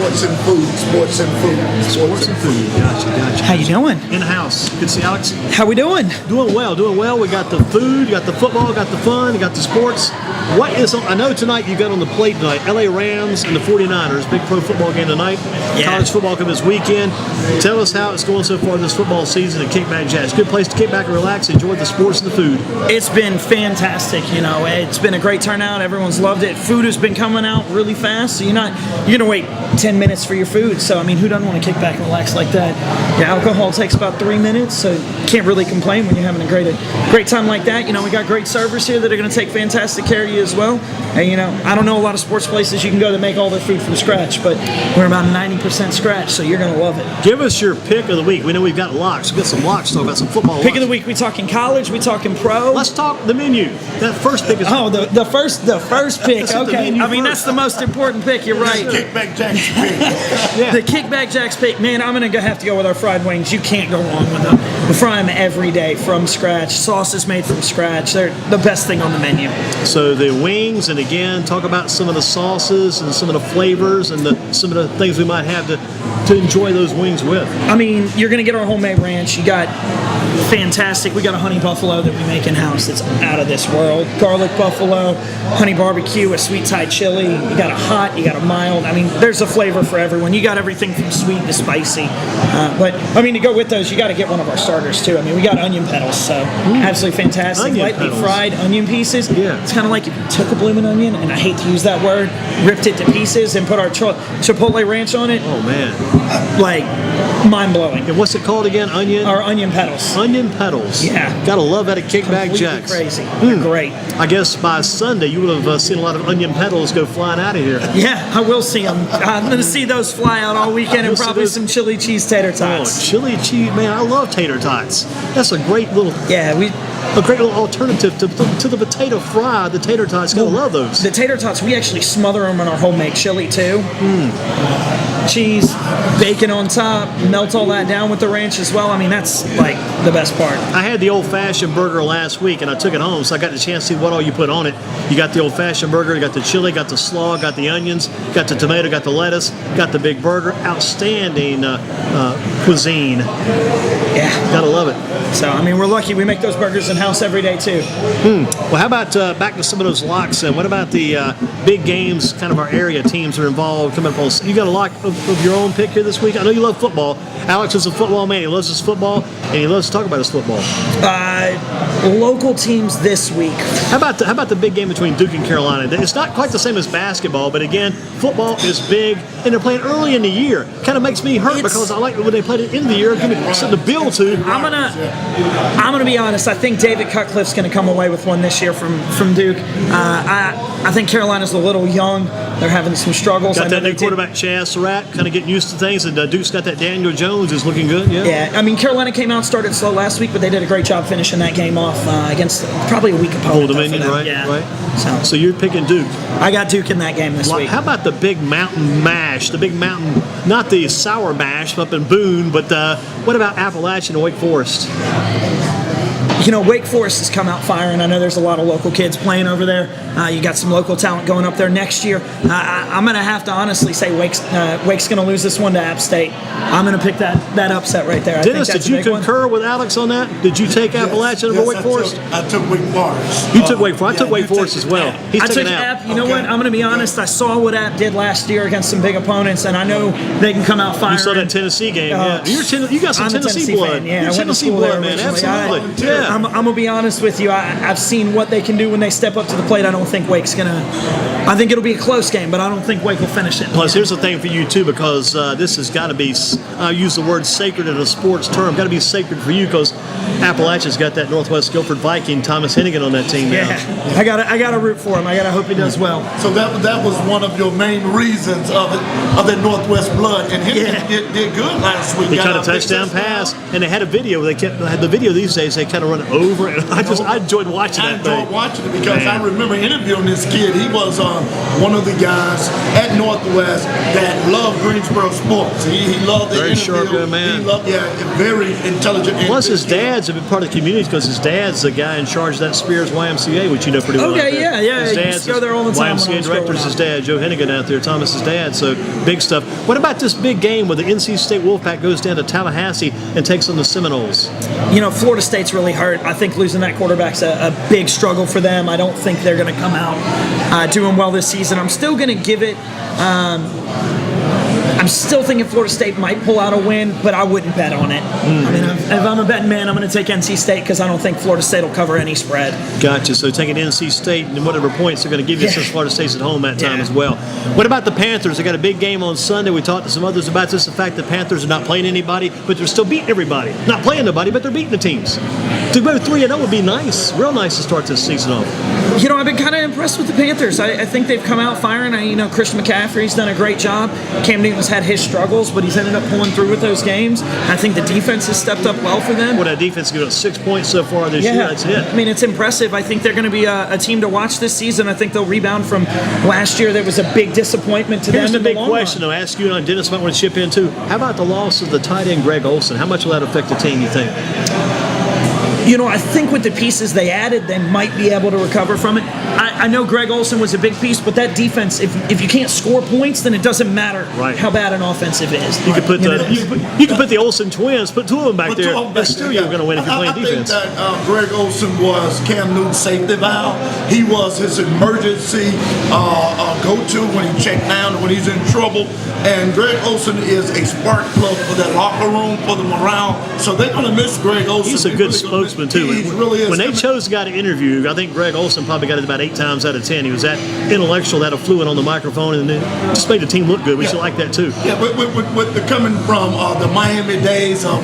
Sports and food. Sports and food. Sports and food. Gotcha. How you doing? In the house. Good to see Alex. How we doing? Doing well. We got the food, you got the football, got the fun, you got the sports. What is on? I know tonight you got on the plate tonight, LA Rams and the 49ers. Big pro football game tonight. Yeah. College football coming this weekend. Tell us how it's going so far this football season at Kickback Jack. It's a good place to kick back and relax, enjoy the sports and the food. It's been fantastic. It's been a great turnout. Everyone's loved it. Food has been coming out really fast, so you're gonna wait 10 minutes for your food. So who doesn't want to kick back and relax like that? Yeah, alcohol takes about 3 minutes, so you can't really complain when you're having a great time like that. We got great servers here that are going to take fantastic care of you as well. And I don't know a lot of sports places you can go that make all their food from scratch, but we're about 90% scratch, so you're going to love it. Give us your pick of the week. We know we've got locks. We've got some locks, talk about some football. Pick of the week. We talking college. We talking pro. Let's talk the menu. That first pick is the first pick. Okay, that's the most important pick. You're right. Kickback Jack's pick. Yeah. The Kickback Jack's pick. Man, I'm gonna have to go with our fried wings. You can't go wrong with them. We fry them every day from scratch. Sauce is made from scratch. They're the best thing on the menu. So the wings, and again, talk about some of the sauces and some of the flavors and some of the things we might have to enjoy those wings with. You're gonna get our homemade ranch. You got fantastic. We got a honey buffalo that we make in house that's out of this world. Garlic buffalo, honey barbecue, a sweet Thai chili. You got a hot, you got a mild. There's a flavor for everyone. You got everything from sweet to spicy. But to go with those, you got to get one of our starters too. We got onion petals, so absolutely fantastic. Onion Lightly petals. fried onion pieces. Yeah. It's kind of like if you took a blooming onion, and I hate to use that word, ripped it to pieces and put our chipotle ranch on it. Oh man, like mind blowing. and what's it called again? Our onion petals. Onion petals. Yeah. Gotta love that at Kickback Completely Jacks. crazy. They're great. I guess by Sunday you would have seen a lot of onion petals go flying out of here. Yeah, I will see them. I'm going to see those fly out all weekend, and You'll see probably those- some chili cheese tater tots. Oh, chili cheese, man! I love tater tots. That's a great little alternative to the potato fry. The tater tots, gotta love those. The tater tots, we actually smother them in our homemade chili too. Cheese, bacon on top, melt all that down with the ranch as well. That's like the best part. I had the old-fashioned burger last week, and I took it home, so I got the chance to see what all you put on it. You got the old-fashioned burger, you got the chili, got the slaw, got the onions, got the tomato, got the lettuce, got the big burger. Outstanding cuisine. Yeah. Gotta love it. So, we're lucky. We make those burgers in-house every day too. Well, how about back to some of those locks? What about the big games, kind of our area teams are involved coming up on? You got a lock of your own pick here this week? I know you love football. Alex is a football man. He loves his football, and he loves to talk about his football. Local teams this week. How about the big game between Duke and Carolina? It's not quite the same as basketball, but again, football is big, and they're playing early in the year. Kind of makes me hurt because I like when they played it in the year. Give me something to build to. I'm gonna be honest. I think David Cutcliffe's gonna come away with one this year from Duke. I think Carolina's a little young. They're having some struggles. Got that new quarterback Chaz Surratt, kind of getting used to things, and Duke's got that Daniel Jones is looking good. Yeah. Carolina came out, started slow last week, but they did a great job finishing that game off against probably a weak opponent. Old Dominion, right? Yeah. Right. So you're picking Duke. I got Duke in that game this week. How about the big mountain mash? The big mountain, not the sour mash up in Boone, but what about Appalachian and Wake Forest? Wake Forest has come out firing. I know there's a lot of local kids playing over there. You got some local talent going up there next year. I'm going to have to honestly say Wake's going to lose this one to App State. I'm going to pick that upset right there. Dennis, did you concur with Alex on that? Did you take Appalachian over Wake Forest? I took Wake Forest. You took Wake Forest. I took Wake Forest as well. He's I took taking App. You know what? I'm going to be honest. I saw what App did last year against some big opponents, and I know they can come out firing. You saw that Tennessee game. Yeah. You got some I'm a Tennessee blood. fan. Yeah, You're I went to Tennessee school there blood, man. originally. Absolutely. Yeah. I'm going to be honest with you. I've seen what they can do when they step up to the plate. I don't think Wake's going to. I think it'll be a close game, but I don't think Wake will finish it. Plus, here's the thing for you, too, because this has got to be, I use the word sacred in a sports term, got to be sacred for you because Appalachian's got that Northwest Guilford Viking, Thomas Hennigan on that team now. Yeah, I got to root for him. I got to hope he does well. So that was one of your main reasons of that Northwest blood, and Hennigan did good last week. He caught a touchdown pass, and they had a video. They had the video these days. They kind of run and over, and I enjoyed watching I that enjoyed thing. watching it because Man. I remember interviewing this kid. He was one of the guys at Northwest that loved Greensboro sports. He loved the Very interview. sharp young man. He loved, very intelligent. Plus, his dad's a big part of the community because his dad's the guy in charge of that Spears YMCA, which you know pretty well. Okay, out there. yeah. His He used dad's to go there all the time when I YMCA was director growing is his up. dad, Joe Hennigan out there, Thomas's dad. So big stuff. What about this big game where the NC State Wolfpack goes down to Tallahassee and takes on the Seminoles? Florida State's really hurt. I think losing that quarterback's a big struggle for them. I don't think they're going to come out doing well this season. I'm still going to give it. I'm still thinking Florida State might pull out a win, but I wouldn't bet on it. I mean, if I'm a betting man, I'm going to take NC State because I don't think Florida State will cover any spread. Gotcha. So taking NC State and whatever points they're going to give you since Florida State's at home that time as well. What about the Panthers? They got a big game on Sunday. We talked to some others about this. The fact that the Panthers are not playing anybody, but they're still beating everybody. Not playing nobody, but they're beating the teams. To go 3-0 would be nice. Real nice to start this season off. I've been kind of impressed with the Panthers. I think they've come out firing. Christian McCaffrey's done a great job. Cam Newton's had his struggles, but he's ended up pulling through with those games. I think the defense has stepped up well for them. Well, that defense given up 6 points so far this year. That's it. I mean, it's impressive. I think they're going to be a team to watch this season. I think they'll rebound from last year. There was a big disappointment to Here's them. the big question, though. Ask you and Dennis might want to chip in too. How about the loss of the tight end Greg Olson? How much will that affect the team, you think? I think with the pieces they added, they might be able to recover from it. I know Greg Olson was a big piece, but that defense, if you can't score points, then it doesn't matter how bad an offensive is. You could put you could put the Olsen twins, put two of them back there, and still you're going to win if you're playing defense. I think that Greg Olson was Cam Newton's safety valve. He was his emergency go-to when he checked down and when he's in trouble. And Greg Olson is a spark plug for that locker room, for the morale. So they're going to miss Greg Olson. He's a good spokesman too. He really is. When they chose a guy to interview, I think Greg Olson probably got it about 8 times out of 10. He was that intellectual, that affluent on the microphone, and it just made the team look good. We should like that too. Yeah, with the coming from the Miami days of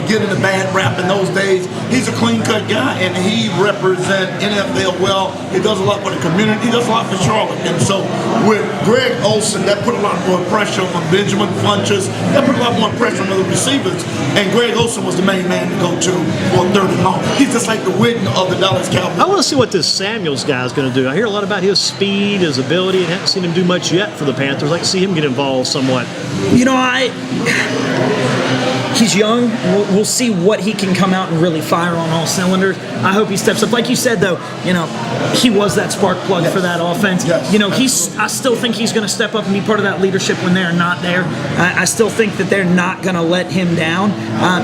getting a bad rap in those days, he's a clean-cut guy, and he represents NFL well. He does a lot for the community. He does a lot for Charlotte. And so with Greg Olson, that put a lot more pressure on Benjamin Funches. That put a lot more pressure on the receivers. And Greg Olson was the main man to go to for 3rd and long. He's just like the Witten of the Dallas Cowboys. I want to see what this Samuels guy is going to do. I hear a lot about his speed, his ability, and haven't seen him do much yet for the Panthers. I'd like to see him get involved somewhat. He's young. We'll see what he can come out and really fire on all cylinders. I hope he steps up. Like you said, though, he was that spark plug for that offense. Yes. I still think he's going to step up and be part of that leadership when they're not there. I still think that they're not going to let him down.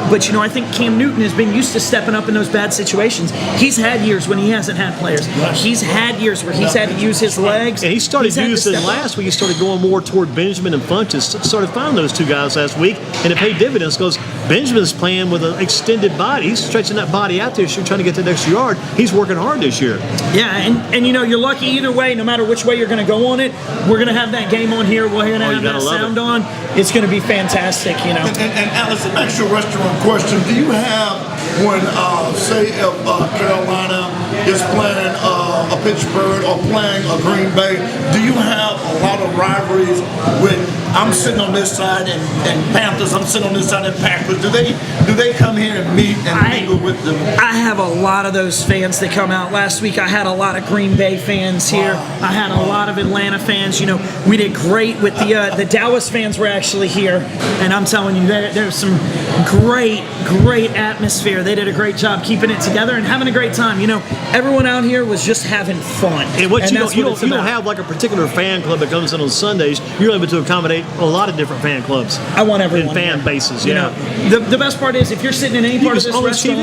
But I think Cam Newton has been used to stepping up in those bad situations. He's had years when he hasn't had players. He's had years where he's had to use his legs. And he started using last week. He started going more toward Benjamin and Funches. Started finding those two guys last week, and it paid dividends because Benjamin's playing with an extended body. He's stretching that body out there, trying to get that extra yard. He's working hard this year. Yeah, and you're lucky either way. No matter which way you're going to go on it, we're going to have that game on here. We're going to have that sound on. It's going to be fantastic. And Alice, an extra restaurant question: do you have when, say, if Carolina is playing a Pittsburgh or playing a Green Bay, do you have a lot of rivalries with? I'm sitting on this side and Panthers. I'm sitting on this side and Packers. Do they come here and meet and mingle with them? I have a lot of those fans that come out. Last week I had a lot of Green Bay fans here. I had a lot of Atlanta fans. We did great with the Dallas fans were actually here, and I'm telling you, there's some great atmosphere. They did a great job keeping it together and having a great time. Everyone out here was just having fun. And you don't have like a particular fan club that comes in on Sundays. You're able to accommodate a lot of different fan clubs. I want everyone and fan bases. The best part is if you're sitting in any part of this restaurant,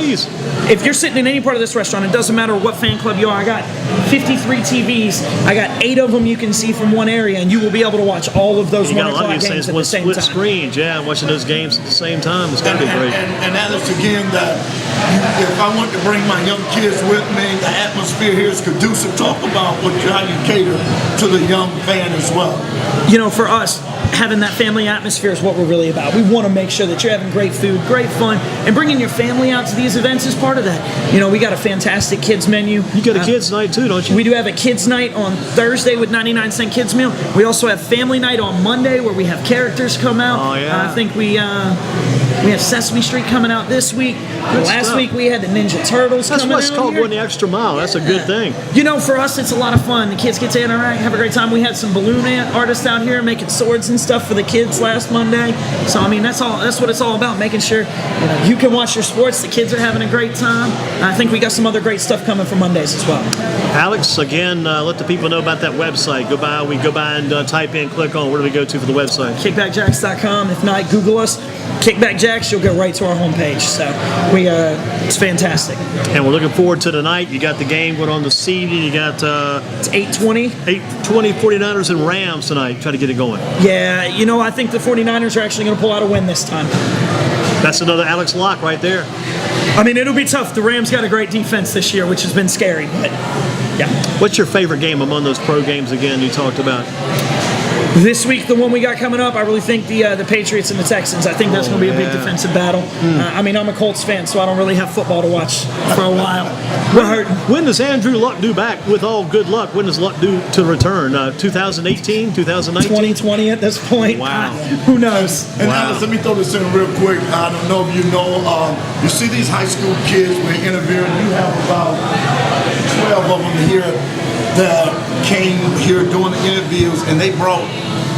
if you're sitting in any part of this restaurant, it doesn't matter what fan club you are. I got 53 TVs. I got 8 of them you can see from one area, and you will be able to watch all of those 1 o'clock games at the same time. Split screens, watching those games at the same time. It's going to be great. And Alice, again, that if I want to bring my young kids with me, the atmosphere here is conducive. Talk about how you cater to the young fan as well. For us, having that family atmosphere is what we're really about. We want to make sure that you're having great food, great fun, and bringing your family out to these events is part of that. We got a fantastic kids menu. You got a kids night too, don't you? We do have a kids night on Thursday with 99-cent kids meal. We also have family night on Monday where we have characters come out. Oh, yeah. I think we We have Sesame Street coming out this week. Last week we had the Ninja Turtles That's coming out. what's called here. going the extra mile. That's a good thing. You know, for us, it's a lot of fun. The kids get to interact, have a great time. We had some balloon artists out here making swords and stuff for the kids last Monday. So, I mean, that's what it's all about, making sure you can watch your sports. The kids are having a great time. And I think we got some other great stuff coming for Mondays as well. Alex, again, let the people know about that website. We go by and type in, click on. Where do we go to for the website? Kickbackjacks.com. If not, Google us. Kickback Jacks, you'll go right to our homepage. So it's fantastic. And we're looking forward to tonight. You got the game going on the seeding. You got It's 8:20. 8:20 49ers and Rams tonight. Try to get it going. Yeah, I think the 49ers are actually going to pull out a win this time. That's another Alex lock right there. I mean, it'll be tough. The Rams got a great defense this year, which has been scary. But yeah. What's your favorite game among those pro games again you talked about? This week, the one we got coming up, I really think the Patriots and the Texans. I think that's going to be a big defensive battle. I mean, I'm a Colts fan, so I don't really have football to watch for a while. We're hurting. When does Andrew Luck due back? With all good luck, when does Luck due to return? 2018, 2019? 2020 at this point. Wow. Who knows? And Alex, let me throw this in real quick. I don't know if you know, you see these high school kids when they're interviewing, you have about 12 of them here that came here doing the interviews, and they brought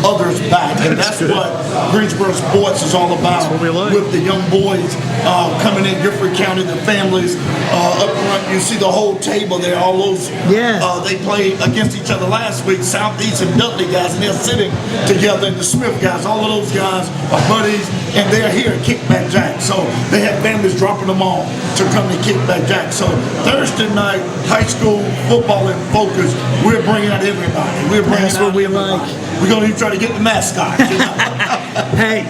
others back, and that's what Greensboro sports is all about. That's what we like. With the young boys coming in Gifford County, the families up front. You see the whole table there. All those. They played against each other last week. Southeast and Dudley guys, and they're sitting together. And the Smith guys, all of those guys are buddies, and they're here at Kickback Jack. So they have families dropping them off to come to Kickback Jack. So Thursday night, high school football in focus. We're bringing out everybody. We're bringing That's out what we everybody. like. We're going to try to get the mascot. Hey,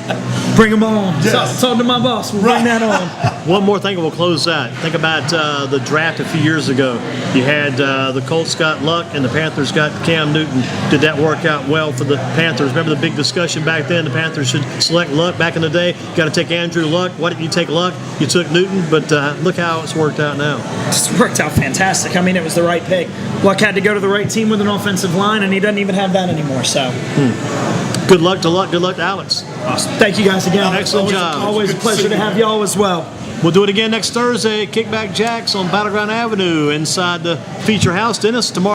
bring them on. Yes. Talk to my boss. We'll bring that on. One more thing and we'll close that. Think about the draft a few years ago. You had the Colts got Luck and the Panthers got Cam Newton. Did that work out well for the Panthers? Remember the big discussion back then? The Panthers should select Luck back in the day. Got to take Andrew Luck. Why didn't you take Luck? You took Newton, but look how it's worked out now. It's worked out fantastic. I mean, it was the right pick. Luck had to go to the right team with an offensive line, and he doesn't even have that anymore. So, Good luck to Luck. Good luck to Alex. awesome. Thank you guys again. Excellent job. Always a pleasure to have y'all as well. We'll do it again next Thursday at Kickback Jacks on Battleground Avenue inside the Feature House. Dennis, tomorrow.